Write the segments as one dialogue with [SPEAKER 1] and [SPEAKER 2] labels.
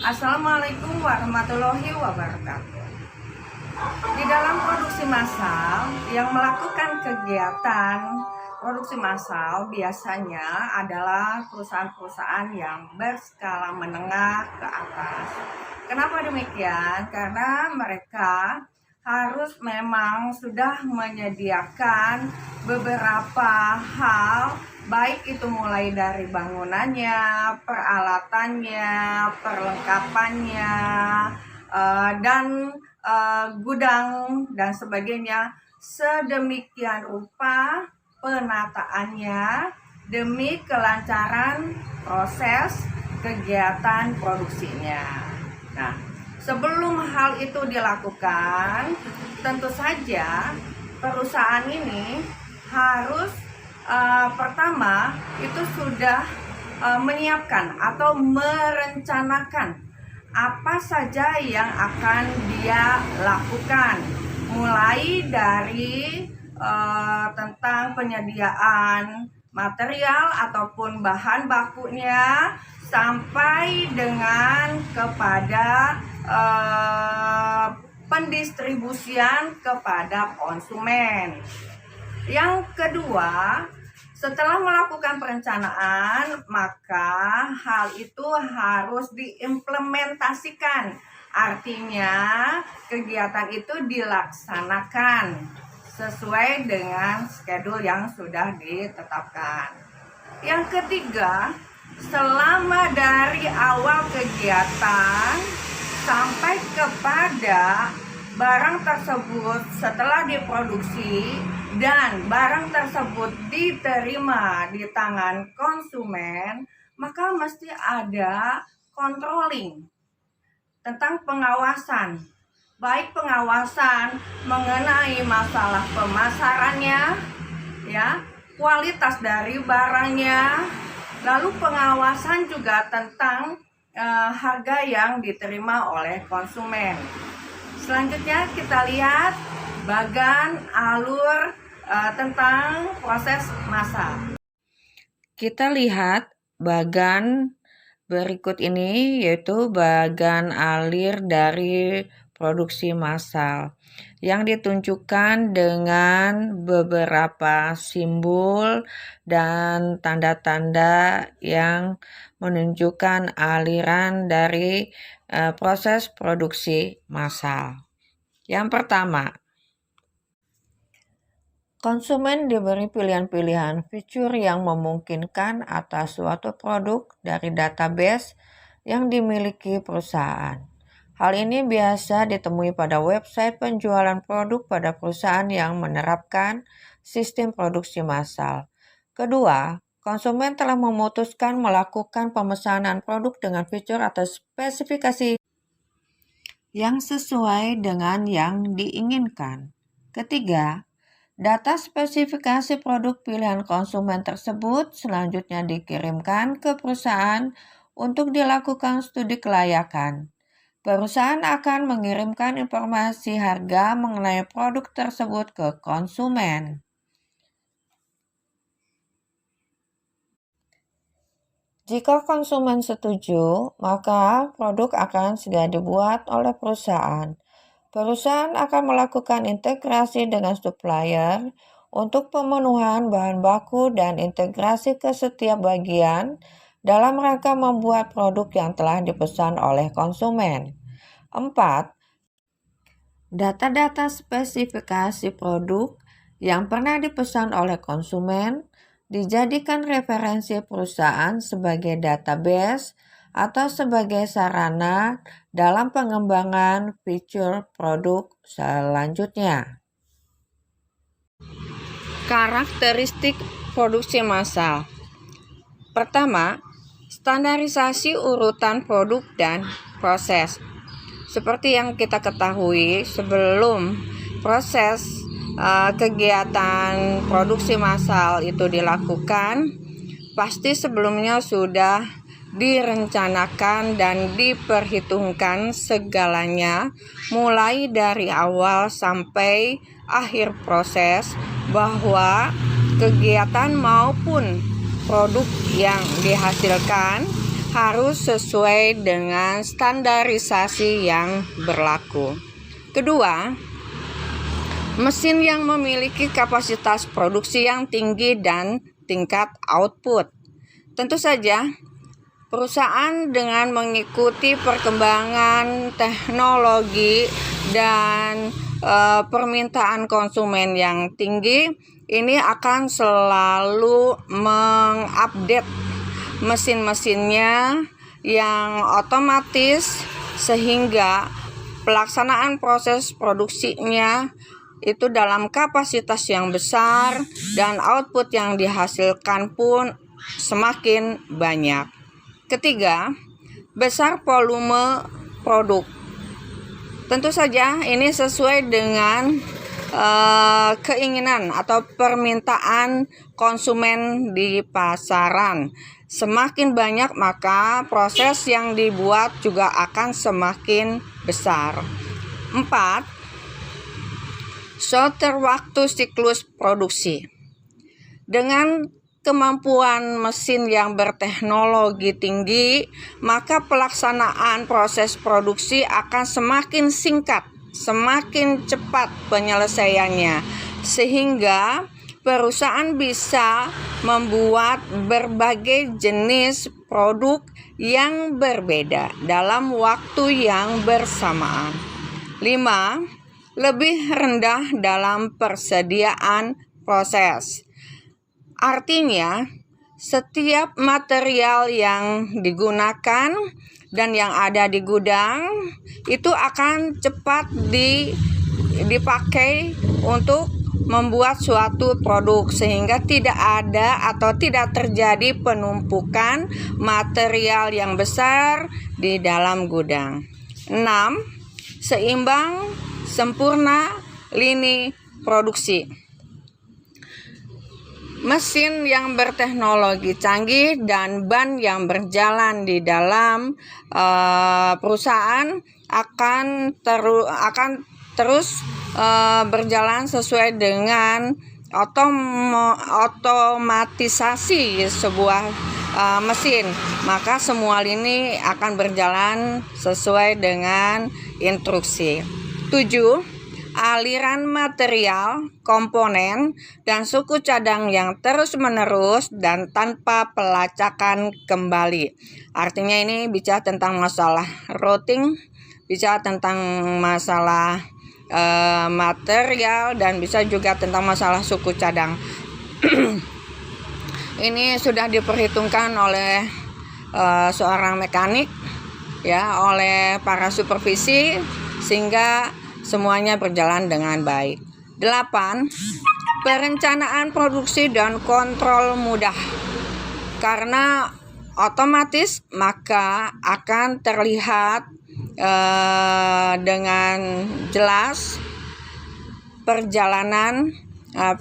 [SPEAKER 1] Assalamualaikum warahmatullahi wabarakatuh. Di dalam produksi massal, yang melakukan kegiatan produksi massal biasanya adalah perusahaan-perusahaan yang berskala menengah ke atas. Kenapa demikian? Karena mereka harus memang sudah menyediakan beberapa hal, baik itu mulai dari bangunannya, peralatannya, perlengkapannya, dan gudang dan sebagainya, sedemikian rupa penataannya demi kelancaran proses kegiatan produksinya. Nah, sebelum hal itu dilakukan, tentu saja perusahaan ini harus pertama itu sudah menyiapkan atau merencanakan apa saja yang akan dia lakukan, mulai dari tentang penyediaan material ataupun bahan bakunya sampai dengan kepada pendistribusian kepada konsumen. Yang kedua, setelah melakukan perencanaan, maka hal itu harus diimplementasikan. Artinya, kegiatan itu dilaksanakan sesuai dengan schedule yang sudah ditetapkan. Yang ketiga, selama dari awal kegiatan sampai kepada barang tersebut setelah diproduksi dan barang tersebut diterima di tangan konsumen, maka mesti ada controlling tentang pengawasan, baik pengawasan mengenai masalah pemasarannya, ya, kualitas dari barangnya, lalu pengawasan juga tentang harga yang diterima oleh konsumen. Selanjutnya kita lihat bagan alur tentang proses massal. Kita lihat bagan berikut ini, yaitu bagan alir dari produksi massal yang ditunjukkan dengan beberapa simbol dan tanda-tanda yang menunjukkan aliran dari proses produksi massal. Yang pertama, konsumen diberi pilihan-pilihan fitur yang memungkinkan atas suatu produk dari database yang dimiliki perusahaan. Hal ini biasa ditemui pada website penjualan produk pada perusahaan yang menerapkan sistem produksi massal. Kedua, konsumen telah memutuskan melakukan pemesanan produk dengan fitur atau spesifikasi yang sesuai dengan yang diinginkan. Ketiga, data spesifikasi produk pilihan konsumen tersebut selanjutnya dikirimkan ke perusahaan untuk dilakukan studi kelayakan. Perusahaan akan mengirimkan informasi harga mengenai produk tersebut ke konsumen. Jika konsumen setuju, maka produk akan segera dibuat oleh perusahaan. Perusahaan akan melakukan integrasi dengan supplier untuk pemenuhan bahan baku dan integrasi ke setiap bagian dalam rangka membuat produk yang telah dipesan oleh konsumen. 4. Data-data spesifikasi produk yang pernah dipesan oleh konsumen dijadikan referensi perusahaan sebagai database atau sebagai sarana dalam pengembangan fitur produk selanjutnya. Karakteristik produksi massal. Pertama, standarisasi urutan produk dan proses. Seperti yang kita ketahui, sebelum proses kegiatan produksi massal itu dilakukan, pasti sebelumnya sudah direncanakan dan diperhitungkan segalanya, mulai dari awal sampai akhir proses, bahwa kegiatan maupun produk yang dihasilkan harus sesuai dengan standarisasi yang berlaku. Kedua, mesin yang memiliki kapasitas produksi yang tinggi dan tingkat output. Tentu saja, perusahaan dengan mengikuti perkembangan teknologi dan permintaan konsumen yang tinggi, ini akan selalu mengupdate mesin-mesinnya yang otomatis sehingga pelaksanaan proses produksinya itu dalam kapasitas yang besar dan output yang dihasilkan pun semakin banyak. Ketiga, besar volume produk. Tentu saja ini sesuai dengan keinginan atau permintaan konsumen di pasaran. Semakin banyak maka proses yang dibuat juga akan semakin besar. 4. Shorter waktu siklus produksi. Dengan kemampuan mesin yang berteknologi tinggi, maka pelaksanaan proses produksi akan semakin singkat, semakin cepat penyelesaiannya, sehingga perusahaan bisa membuat berbagai jenis produk yang berbeda dalam waktu yang bersamaan. 5. Lebih rendah dalam persediaan proses. Artinya, setiap material yang digunakan dan yang ada di gudang itu akan cepat dipakai untuk membuat suatu produk sehingga tidak ada atau tidak terjadi penumpukan material yang besar di dalam gudang. 6. Seimbang, sempurna lini produksi. Mesin yang berteknologi canggih dan ban yang berjalan di dalam perusahaan akan terus berjalan sesuai dengan otomatisasi sebuah mesin. Maka semua lini akan berjalan sesuai dengan instruksi. 7. Aliran material, komponen, dan suku cadang yang terus-menerus dan tanpa pelacakan kembali. Artinya ini bicara tentang masalah routing, bicara tentang masalah material, dan bisa juga tentang masalah suku cadang. Ini sudah diperhitungkan oleh seorang mekanik, ya, oleh para supervisi, sehingga semuanya berjalan dengan baik. 8. Perencanaan produksi dan kontrol mudah. Karena otomatis maka akan terlihat dengan jelas perjalanan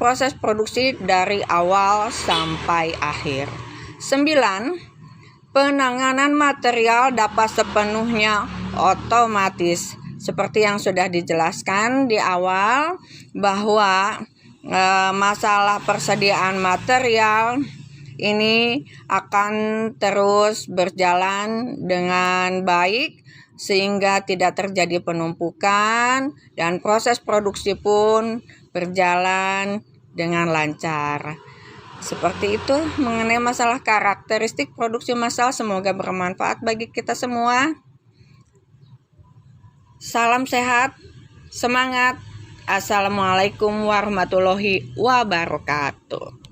[SPEAKER 1] proses produksi dari awal sampai akhir. 9. Penanganan material dapat sepenuhnya otomatis. Seperti yang sudah dijelaskan di awal bahwa masalah persediaan material ini akan terus berjalan dengan baik sehingga tidak terjadi penumpukan dan proses produksi pun berjalan dengan lancar. Seperti itu mengenai masalah karakteristik produksi massal. Semoga bermanfaat bagi kita semua. Salam sehat, semangat. Assalamualaikum warahmatullahi wabarakatuh.